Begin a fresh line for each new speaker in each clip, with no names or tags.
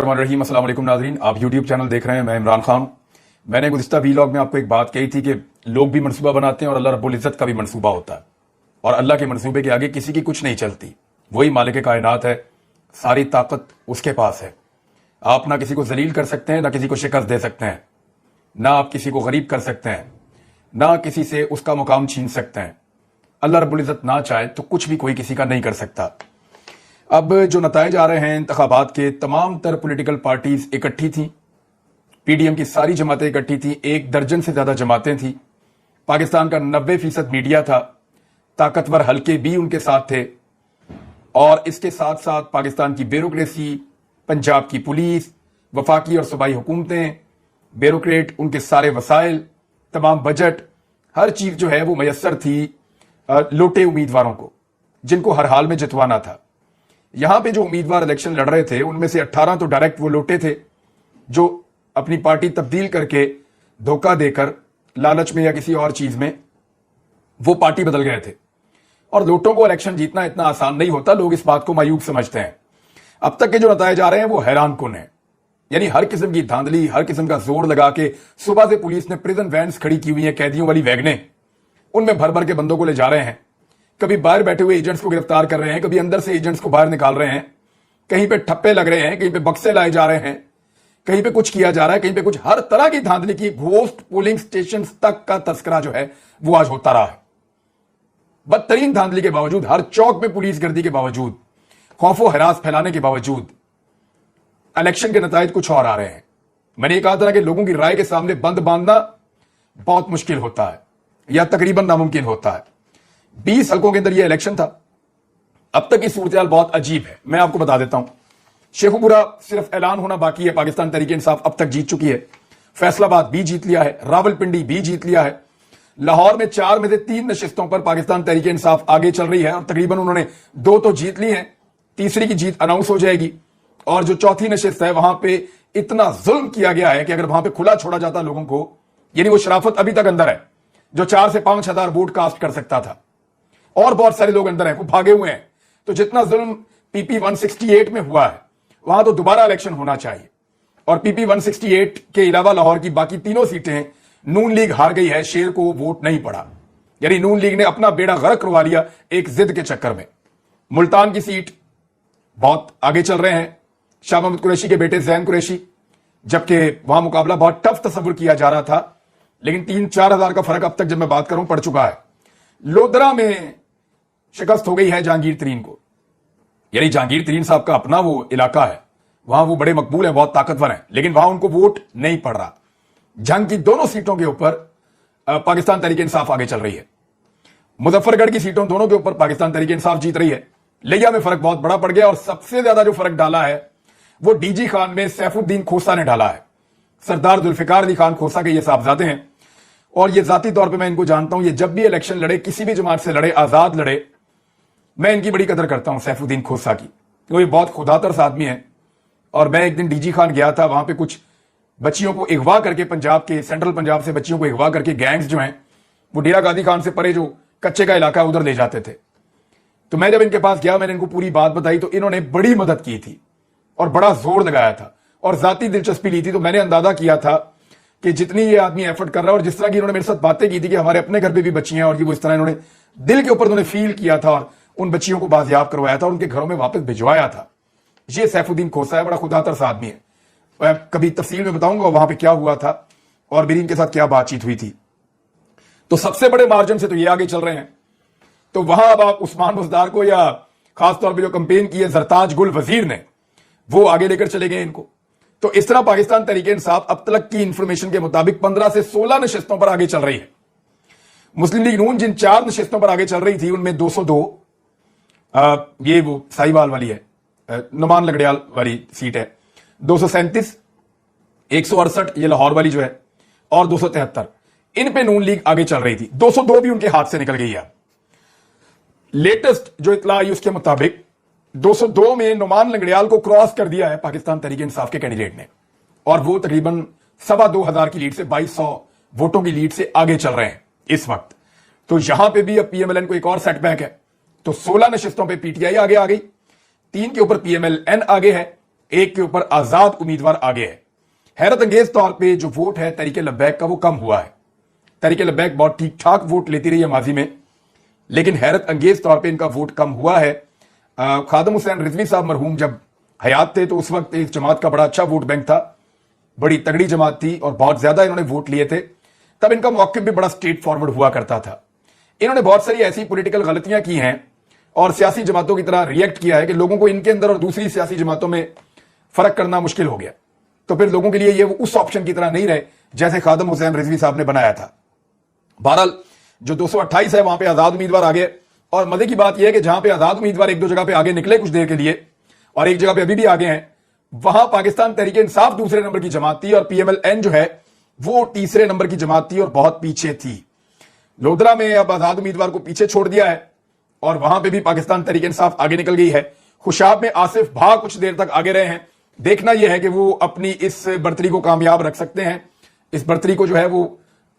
रहीम। अस्सलाम वालेकुम नाज़रीन, आप यूट्यूब चैनल देख रहे हैं, मैं इमरान खान। मैंने गुज़िश्ता वीलॉग में आपको एक बात कही थी कि लोग भी मनसूबा बनाते हैं और अल्लाह रब्बुल इज़्ज़त का भी मनसूबा होता है, और अल्लाह के मनसूबे के आगे किसी की कुछ नहीं चलती। वही मालिक कायनात है, सारी ताकत उसके पास है। आप ना किसी को जलील कर सकते हैं, ना किसी को शिकस्त दे सकते हैं, ना आप किसी को गरीब कर सकते हैं, ना किसी से उसका मुकाम छीन सकते हैं। अल्लाह रब्बुल इज़्ज़त ना चाहे तो कुछ भी कोई किसी का नहीं कर सकता। अब जो नताइज आ रहे हैं इंतखाबात के, तमाम तर पॉलिटिकल पार्टीज इकट्ठी थी, पीडीएम की सारी जमातें इकट्ठी थी, 1 दर्जन से ज्यादा जमातें थी, पाकिस्तान का 90% मीडिया था, ताकतवर हलके भी उनके साथ थे, और इसके साथ साथ पाकिस्तान की ब्यूरोक्रेसी, पंजाब की पुलिस, वफाकी और सूबाई हुकूमतें, ब्यूरोक्रेट, उनके सारे वसाइल, तमाम बजट, हर चीज जो है वो मैसर थी लोटे उम्मीदवारों को, जिनको हर हाल में जितवाना था। यहां पे जो उम्मीदवार इलेक्शन लड़ रहे थे उनमें से 18 तो डायरेक्ट वो लोटे थे, जो अपनी पार्टी तब्दील करके धोखा देकर लालच में या किसी और चीज में वो पार्टी बदल गए थे। और लोटों को इलेक्शन जीतना इतना आसान नहीं होता, लोग इस बात को मायूब समझते हैं। अब तक के जो नताइज आ रहे हैं वो हैरान कुन है। यानी हर किस्म की धांधली, हर किस्म का जोर लगा के सुबह से पुलिस ने प्रिजन वैन्स खड़ी की हुई है, कैदियों वाली वैगनें, उनमें भर भर के बंदों को ले जा रहे हैं। कभी बाहर बैठे हुए एजेंट्स को गिरफ्तार कर रहे हैं, कभी अंदर से एजेंट्स को बाहर निकाल रहे हैं, कहीं पे ठप्पे लग रहे हैं, कहीं पे बक्से लाए जा रहे हैं, कहीं पे कुछ किया जा रहा है, कहीं पे कुछ, हर तरह की धांधली की, घोस्ट पोलिंग स्टेशन तक का तस्करा जो है वो आज होता रहा है। बदतरीन धांधली के बावजूद, हर चौक पे पुलिस गर्दी के बावजूद, खौफो हरास फैलाने के बावजूद इलेक्शन के नताइज कुछ और आ रहे हैं। मैंने ये कहा था कि लोगों की राय के सामने बंद बांधना बहुत मुश्किल होता है, या तकरीबन नामुमकिन होता है। 20 हलकों के अंदर यह इलेक्शन था। अब तक की सूरत बहुत अजीब है, मैं आपको बता देता हूं। शेखुपुरा सिर्फ ऐलान होना बाकी है, पाकिस्तान तहरीक इंसाफ अब तक जीत चुकी है। फैसलाबाद भी जीत लिया है, रावलपिंडी भी जीत लिया है। लाहौर में 4 में से 3 नशिस्तों पर पाकिस्तान तहरीक इंसाफ आगे चल रही है, और तकरीबन उन्होंने 2 तो जीत ली है, तीसरी की जीत अनाउंस हो जाएगी। और जो चौथी नशिस्त है वहां पे इतना जुल्म किया गया है कि अगर वहां पे खुला छोड़ा जाता लोगों को, यानी वो शराफत अभी तक अंदर है जो 4 से 5 हजार वोट कास्ट कर सकता था, और बहुत सारे लोग अंदर हैं, वो भागे हुए हैं। तो जितना जुल्म पीपी 168 में हुआ है, वहां तो दोबारा इलेक्शन होना चाहिए। और पीपी 168 के अलावा लाहौर की बाकी तीनों सीटें नून लीग हार गई है, शेर को वोट नहीं पड़ा। यानी नून लीग ने अपना बेड़ा गर्क करवा लिया एक जिद के चक्कर में। मुल्तान की सीट बहुत आगे चल रहे हैं शाह महमूद कुरैशी के बेटे जैन कुरैशी, जबकि वहां मुकाबला बहुत टफ तस्वुर किया जा रहा था, लेकिन 3-4 हजार का फर्क अब तक जब मैं बात करूं पड़ चुका है। लोधरा में शिकस्त हो गई है जहांगीर तरीन को। यानी जहांगीर तरीन साहब का अपना वो इलाका है, वहां वो बड़े मकबूल हैं, बहुत ताकतवर हैं, लेकिन वहां उनको वोट नहीं पड़ रहा। जंग की दोनों सीटों के ऊपर पाकिस्तान तहरीक इंसाफ आगे चल रही है। मुजफ्फरगढ़ की सीटों दोनों के ऊपर पाकिस्तान तहरीक इंसाफ जीत रही है। लिया में फर्क बहुत बड़ा पड़ गया, और सबसे ज्यादा जो फर्क डाला है वो डीजी खान में सैफुद्दीन खोसा ने डाला है। सरदार जुल्फिकार अली खान खोसा के ये साहबजादे हैं, और ये जाती तौर पे मैं इनको जानता हूं। ये जब भी इलेक्शन लड़े, किसी भी जमात से लड़े, आजाद लड़े, मैं इनकी बड़ी कदर करता हूं सैफुद्दीन खोसा की। तो ये बहुत खुदातर्स आदमी है। और मैं एक दिन डीजी खान गया था, वहां पे कुछ बच्चियों को अगवा करके, पंजाब के, सेंट्रल पंजाब से बच्चियों को अगवा करके गैंग्स जो हैं वो डेरा गाजी खान से परे जो कच्चे का इलाका उधर ले जाते थे। तो मैं जब इनके पास गया, मैंने इनको पूरी बात बताई, तो इन्होंने बड़ी मदद की थी और बड़ा जोर लगाया था और जाती दिलचस्पी ली थी। तो मैंने अंदाजा किया था कि जितनी ये आदमी एफर्ट कर रहा है, और जिस तरह की इन्होंने मेरे साथ बातें की थी कि हमारे अपने घर पे भी बच्चियां हैं, और ये वो इस तरह इन्होंने दिल के ऊपर उन्होंने फील किया था और उन बच्चियों को बाजियाब करवाया था, उनके घरों में वापस भिजवाया था। ये सैफुद्दीन खोसा है, बड़ा खुदातर्स आदमी है। मैं कभी तफसील में बताऊंगा वहां पे क्या हुआ था और मेरी इनके साथ क्या बातचीत हुई थी। तो सबसे बड़े मार्जिन से तो ये आगे चल रहे हैं। तो वहां अब आप उस्मान बुज़दार को, या खासतौर पर जो कंपेन की है जरताज गुल वजीर ने, वो आगे लेकर चले गए इनको। तो इस तरह पाकिस्तान तहरीक इंसाफ अब तक की इंफॉर्मेशन के मुताबिक 15 से 16 नशिस्तों पर आगे चल रही है। मुस्लिम लीग नून जिन 4 नशिस्तों पर आगे चल रही थी, उनमें 202 ये वो साहिवाल वाली है, नुमान लंगड़ियाल वाली सीट है, 237, 168 ये लाहौर वाली जो है, और 273 इन पे नून लीग आगे चल रही थी। 202 भी उनके हाथ से निकल गई है। लेटेस्ट जो इतला आई उसके मुताबिक 202 में नुमान लंगड़ियाल को क्रॉस कर दिया है पाकिस्तान तहरीक इंसाफ के कैंडिडेट ने, और वो तकरीबन 2,25,000 की लीड से, 2,200 वोटों की लीड से आगे चल रहे हैं इस वक्त। तो यहां पे भी अब पीएमएलएन को एक और सेटबैक है। तो 16 नशिस्तों पे पीटीआई आगे आ गई, 3 के ऊपर पीएमएलएन आगे है, एक के ऊपर आजाद उम्मीदवार आगे है। हैरत अंगेज तौर पे जो वोट है तहरीके लब्बैक का वो कम हुआ है। तहरीके लब्बैक बहुत ठीक ठाक वोट लेती रही है माजी में, लेकिन हैरत अंगेज तौर पे इनका वोट कम हुआ है। खादम हुसैन रिजवी साहब मरहूम जब हयात थे तो उस वक्त इस जमात का बड़ा अच्छा वोट बैंक था, बड़ी तगड़ी जमात थी और बहुत ज्यादा इन्होंने वोट लिए थे। तब इनका मौक़िफ़ भी बड़ा स्ट्रेट फॉरवर्ड हुआ करता था। इन्होंने बहुत सारी ऐसी पॉलिटिकल गलतियां की हैं और सियासी जमातों की तरह रिएक्ट किया है कि लोगों को इनके अंदर और दूसरी सियासी जमातों में फर्क करना मुश्किल हो गया। तो फिर लोगों के लिए ये उस ऑप्शन की तरह नहीं रहे जैसे खादम हुसैन रिजवी साहब ने बनाया था। बहरहाल जो 228 है वहां पे आजाद उम्मीदवार आ गए और मजे की बात यह है कि जहां पे आजाद उम्मीदवार एक दो जगह पे आगे निकले कुछ देर के लिए और एक जगह पे अभी भी आगे हैं, वहां पाकिस्तान तहरीके इंसाफ दूसरे नंबर की जमात थी और PMLN जो है वो तीसरे नंबर की जमात थी और बहुत पीछे थी। लोधरा में अब आजाद उम्मीदवार को पीछे छोड़ दिया है और वहां पे भी पाकिस्तान तहरीके इंसाफ आगे निकल गई है। खुशाब में आसिफ भा कुछ देर तक आगे रहे हैं। देखना यह है कि वो अपनी इस बर्तरी को कामयाब रख सकते हैं, इस बर्तरी को जो है वो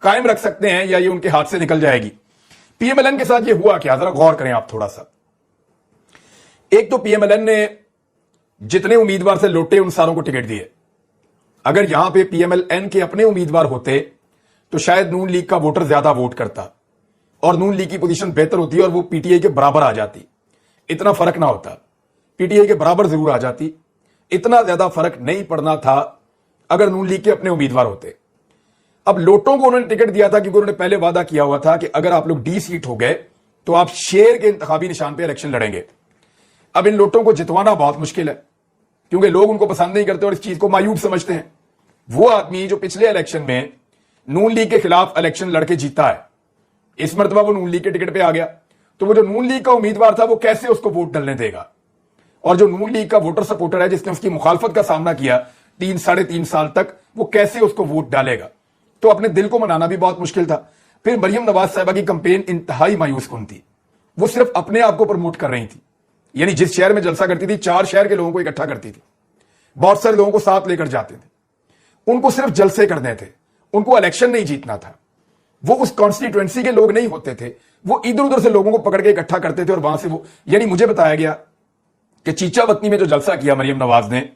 कायम रख सकते हैं या ये उनके हाथ से निकल जाएगी। PMLN के साथ ये हुआ क्या, जरा गौर करें आप थोड़ा सा। एक तो PMLN ने जितने उम्मीदवार से लौटे उन सारों को टिकट दिए। अगर यहां पे PMLN के अपने उम्मीदवार होते तो शायद नून लीग का वोटर ज्यादा वोट करता और नून लीग की पोजीशन बेहतर होती और वो PTI के बराबर आ जाती। इतना फर्क ना होता, PTI के बराबर जरूर आ जाती। इतना ज्यादा फर्क नहीं पड़ना था अगर नून लीग के अपने उम्मीदवार होते। अब लोटों को उन्होंने टिकट दिया था क्योंकि उन्होंने पहले वादा किया हुआ था कि अगर आप लोग D सीट हो गए तो आप शेर के इंतखाबी निशान पे इलेक्शन लड़ेंगे। अब इन लोटों को जितवाना बहुत मुश्किल है क्योंकि लोग उनको पसंद नहीं करते और इस चीज को मायूब समझते हैं। वो आदमी जो पिछले इलेक्शन में नून लीग के खिलाफ इलेक्शन लड़के जीता है, इस मरतबा वो नून लीग के टिकट पे आ गया, तो वो जो नून लीग का उम्मीदवार था वो कैसे उसको वोट डालने देगा। और जो नून लीग का वोटर सपोर्टर है जिसने उसकी मुखालफत का सामना किया 3-3.5 साल तक, वो कैसे उसको वोट डालेगा। तो अपने दिल को मनाना भी बहुत मुश्किल था। फिर मरियम नवाज साहिबा की कंपेन इंतहाई मायूस कुन थी। वो सिर्फ अपने आप को प्रमोट कर रही थी, यानी जिस शहर में जलसा करती थी 4 शहर के लोगों को इकट्ठा करती थी, बहुत सारे लोगों को साथ लेकर जाते थे। उनको सिर्फ जलसे करने थे, उनको इलेक्शन नहीं जीतना था। वो उस कॉन्स्टिट्यूएंसी के लोग नहीं होते थे, वो इधर उधर से लोगों को पकड़ के इकट्ठा करते थे और वहां से वो, यानी मुझे बताया गया कि चीचा वतनी में जो जलसा किया मरियम नवाज ने,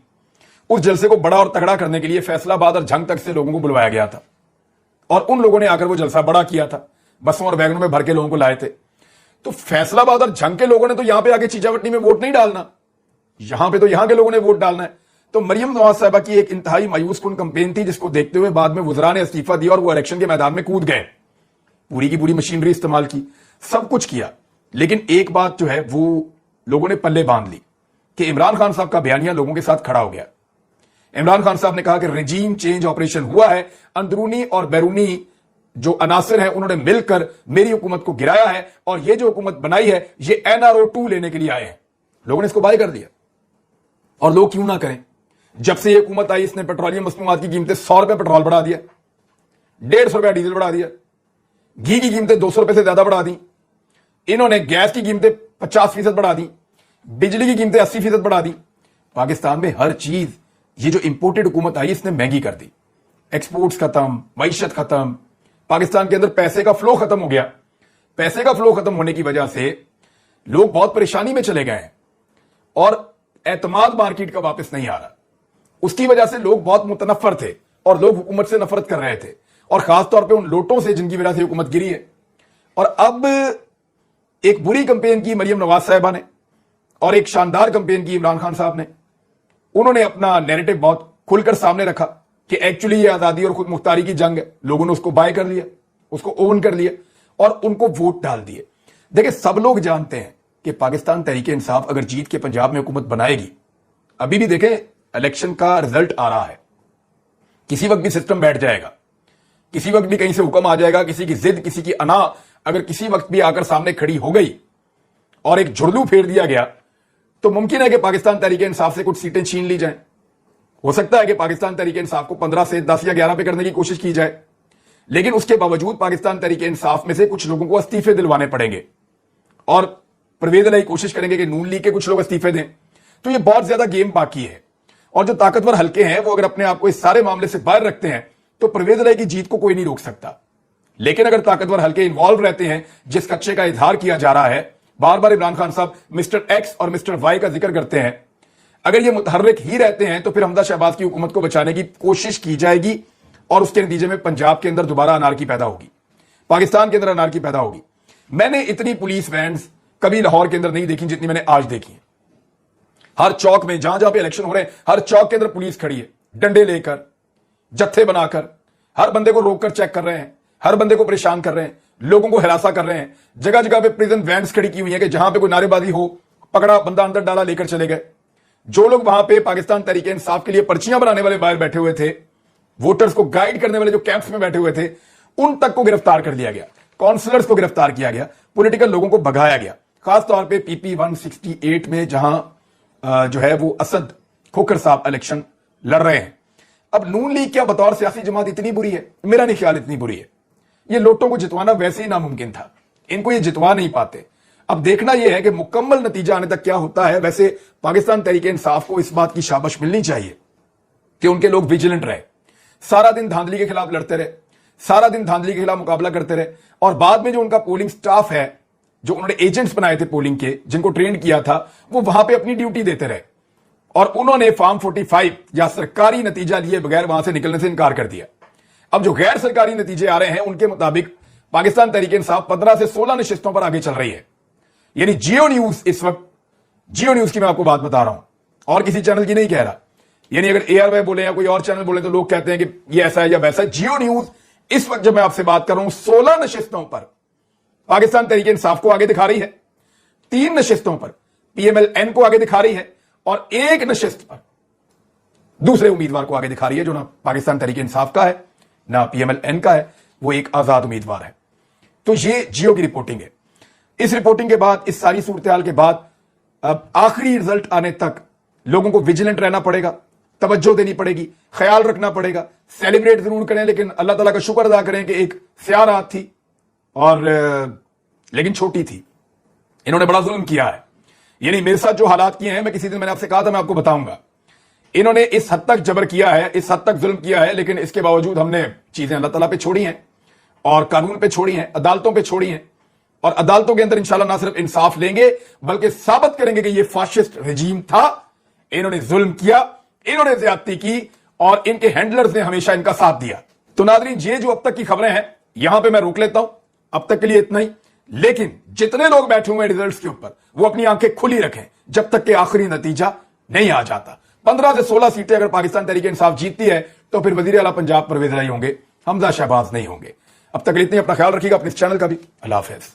उस जलसे को बड़ा और तगड़ा करने के लिए फैसलाबाद और झंग तक से लोगों को बुलवाया गया था और उन लोगों ने आकर वो जलसा बड़ा किया था, बसों और वैगनों में भर के लोगों को लाए थे। तो फैसलाबाद और झंग के लोगों ने तो यहां पे आके चीचावटनी में वोट नहीं डालना, यहां पे तो यहां के लोगों ने वोट डालना है। तो मरियम नवाज साहिबा की एक इंतहाई मायूस कुन कंपेन थी जिसको देखते हुए बाद में वुज़रा ने इस्तीफा दिया और वो इलेक्शन के मैदान में कूद गए। पूरी की पूरी मशीनरी इस्तेमाल की, सब कुछ किया, लेकिन एक बात जो है वो लोगों ने पल्ले बांध ली कि इमरान खान साहब का बयानिया लोगों के साथ खड़ा हो गया। इमरान खान साहब ने कहा कि रेजीम चेंज ऑपरेशन हुआ है, अंदरूनी और बैरूनी जो अनासर हैं उन्होंने मिलकर मेरी हुकूमत को गिराया है और ये जो हुकूमत बनाई है ये NRO 2 लेने के लिए आए हैं। लोगों ने इसको बाय कर दिया और लोग क्यों ना करें। जब से ये हुकूमत आई इसने पेट्रोलियम मसनूआत की कीमतें 100 रुपए पेट्रोल बढ़ा दिया, 150 रुपया डीजल बढ़ा दिया, घी की कीमतें 200 रुपए से ज्यादा बढ़ा दी, इन्होंने गैस की कीमतें 50% बढ़ा दी, बिजली की कीमतें 80% बढ़ा दी। पाकिस्तान में हर चीज ये जो इंपोर्टेड हुकूमत आई इसने महंगी कर दी। एक्सपोर्ट्स खत्म, मईशत खत्म, पाकिस्तान के अंदर पैसे का फ्लो खत्म हो गया। पैसे का फ्लो खत्म होने की वजह से लोग बहुत परेशानी में चले गए हैं और एतमाद मार्केट का वापस नहीं आ रहा। उसकी वजह से लोग बहुत मुतनफर थे और लोग हुकूमत से नफरत कर रहे थे और खासतौर पे उन लोटों से जिनकी वजह से हुकूमत गिरी है। और अब एक बुरी कंपेन की मरियम नवाज साहिबा ने और एक शानदार कंपेन की इमरान खान साहब ने। उन्होंने अपना नैरेटिव बहुत खुलकर सामने रखा कि एक्चुअली ये आजादी और खुद मुख्तारी की जंग है। लोगों ने उसको बाय कर लिया, उसको ओन कर लिया और उनको वोट डाल दिए। देखिए, सब लोग जानते हैं कि पाकिस्तान तहरीके इंसाफ अगर जीत के पंजाब में हुकूमत बनाएगी, अभी भी देखें इलेक्शन का रिजल्ट आ रहा है, किसी वक्त भी सिस्टम बैठ जाएगा, किसी वक्त भी कहीं से हुक्म आ जाएगा, किसी की जिद, किसी की अना अगर किसी वक्त भी आकर सामने खड़ी हो गई और एक झुरलू फेर दिया गया तो मुमकिन है कि पाकिस्तान तहरीके इंसाफ से कुछ सीटें छीन ली जाएं। हो सकता है कि पाकिस्तान तहरीके इंसाफ को 15 से 10 या 11 पे करने की कोशिश की जाए, लेकिन उसके बावजूद पाकिस्तान तहरीके इंसाफ में से कुछ लोगों को इस्तीफे दिलवाने पड़ेंगे और परवेज इलाही कोशिश करेंगे कि नून लीग के कुछ लोग इस्तीफे दें। तो ये बहुत ज्यादा गेम बाकी है और जो ताकतवर हल्के हैं वो अगर अपने आप को इस सारे मामले से बाहर रखते हैं तो परवेज इलाही की जीत को कोई नहीं रोक सकता। लेकिन अगर ताकतवर हल्के इन्वॉल्व रहते हैं, जिस कच्चे का इजहार किया जा रहा है, बार बार इमरान खान साहब मिस्टर एक्स और मिस्टर वाई का जिक्र करते हैं, اگر یہ متحرک ہی رہتے ہیں تو پھر حمزہ شہباز کی حکومت کو بچانے کی کوشش کی جائے گی اور اس کے نتیجے میں پنجاب کے اندر دوبارہ انارکی پیدا ہوگی, پاکستان کے اندر انارکی پیدا ہوگی. میں نے اتنی پولیس وینز کبھی لاہور کے اندر نہیں دیکھی جتنی میں نے آج دیکھی ہیں. ہر چوک میں جہاں جہاں پہ الیکشن ہو رہے ہیں ہر چوک کے اندر پولیس کھڑی ہے, ڈنڈے لے کر, جتھے بنا کر, ہر بندے کو روک کر چیک کر رہے ہیں, ہر بندے کو پریشان کر رہے ہیں, لوگوں کو ہراساں کر رہے ہیں. جگہ جگہ پہ پریزن وینز کھڑی کی ہوئی ہیں کہ جہاں پہ کوئی نعرے بازی ہو پکڑا بندہ اندر ڈالا لے کر چلے گئے. جو لوگ وہاں پہ پاکستان تحریک انصاف کے لیے پرچیاں بنانے والے باہر بیٹھے ہوئے تھے, ووٹرز کو گائیڈ کرنے والے جو کیمپس میں بیٹھے ہوئے تھے, ان تک کو گرفتار کر لیا گیا, کونسلرز کو گرفتار کیا گیا, پولیٹیکل لوگوں کو بھگایا گیا. خاص طور پہ پی پی 168 میں جہاں جو ہے وہ اسد کھوکھر صاحب الیکشن لڑ رہے ہیں. اب نون لیگ کیا بطور سیاسی جماعت اتنی بری ہے؟ میرا نہیں خیال اتنی بری ہے. یہ لوٹوں کو جتوانا ویسے ہی ناممکن تھا, ان کو یہ جتوا نہیں پاتے. اب دیکھنا یہ ہے کہ مکمل نتیجہ آنے تک کیا ہوتا ہے. ویسے پاکستان تحریک انصاف کو اس بات کی شاباش ملنی چاہیے کہ ان کے لوگ ویجیلنٹ رہے, سارا دن دھاندلی کے خلاف لڑتے رہے, سارا دن دھاندلی کے خلاف مقابلہ کرتے رہے, اور بعد میں جو ان کا پولنگ سٹاف ہے, جو انہوں نے ایجنٹس بنائے تھے پولنگ کے, جن کو ٹرین کیا تھا, وہ وہاں پہ اپنی ڈیوٹی دیتے رہے, اور انہوں نے فارم 45 یا سرکاری نتیجہ لیے بغیر وہاں سے نکلنے سے انکار کر دیا. اب جو غیر سرکاری نتیجے آ رہے ہیں ان کے مطابق پاکستان تحریک انصاف 15 سے 16 نشستوں پر آگے چل رہی ہے. یعنی جیو نیوز اس وقت, جیو نیوز کی میں آپ کو بات بتا رہا ہوں اور کسی چینل کی نہیں کہہ رہا. یعنی اگر اے آر وائی بولے یا کوئی اور چینل بولے تو لوگ کہتے ہیں کہ یہ ایسا ہے یا ویسا ہے. جیو نیوز اس وقت جب میں آپ سے بات کر رہا ہوں 16 نشستوں پر پاکستان تحریک انصاف کو آگے دکھا رہی ہے, 3 نشستوں پر پی ایم ایل این کو آگے دکھا رہی ہے, اور 1 نشست پر دوسرے امیدوار کو آگے دکھا رہی ہے جو نہ پاکستان تحریک انصاف کا ہے نہ پی ایم ایل این کا ہے, وہ ایک آزاد امیدوار ہے. تو یہ جیو کی رپورٹنگ ہے. اس رپورٹنگ کے بعد, اس ساری صورتحال کے بعد, اب آخری رزلٹ آنے تک لوگوں کو ویجیلنٹ رہنا پڑے گا, توجہ دینی پڑے گی, خیال رکھنا پڑے گا. سیلیبریٹ ضرور کریں لیکن اللہ تعالیٰ کا شکر ادا کریں کہ ایک سیاہ رات تھی اور لیکن چھوٹی تھی. انہوں نے بڑا ظلم کیا ہے. یعنی میرے ساتھ جو حالات کیے ہیں, میں کسی دن میں نے آپ سے کہا تھا میں آپ کو بتاؤں گا, انہوں نے اس حد تک جبر کیا ہے, اس حد تک ظلم کیا ہے, لیکن اس کے باوجود ہم نے چیزیں اللہ تعالیٰ پہ چھوڑی ہیں اور قانون پہ چھوڑی ہیں, عدالتوں پہ چھوڑی ہیں, اور عدالتوں کے اندر انشاءاللہ نہ صرف انصاف لیں گے بلکہ ثابت کریں گے کہ یہ فاشسٹ رجیم تھا, انہوں نے ظلم کیا, انہوں نے زیادتی کی, اور ان کے ہینڈلرز نے ہمیشہ ان کا ساتھ دیا. تو ناظرین, یہ جو اب تک کی خبریں ہیں یہاں پہ میں روک لیتا ہوں, اب تک کے لیے اتنا ہی. لیکن جتنے لوگ بیٹھے ہوئے ہیں ریزلٹس کے اوپر, وہ اپنی آنکھیں کھلی رکھیں جب تک کہ آخری نتیجہ نہیں آ جاتا. 15 سے 16 سیٹیں اگر پاکستان تحریک انصاف جیتتی ہے تو پھر وزیر اعلیٰ پنجاب پرویز الہی ہوں گے, حمزہ شہباز نہیں ہوں گے. اب تک اتنی, اپنا خیال رکھیے گا, اپنے اس چینل کا بھی. اللہ حافظ.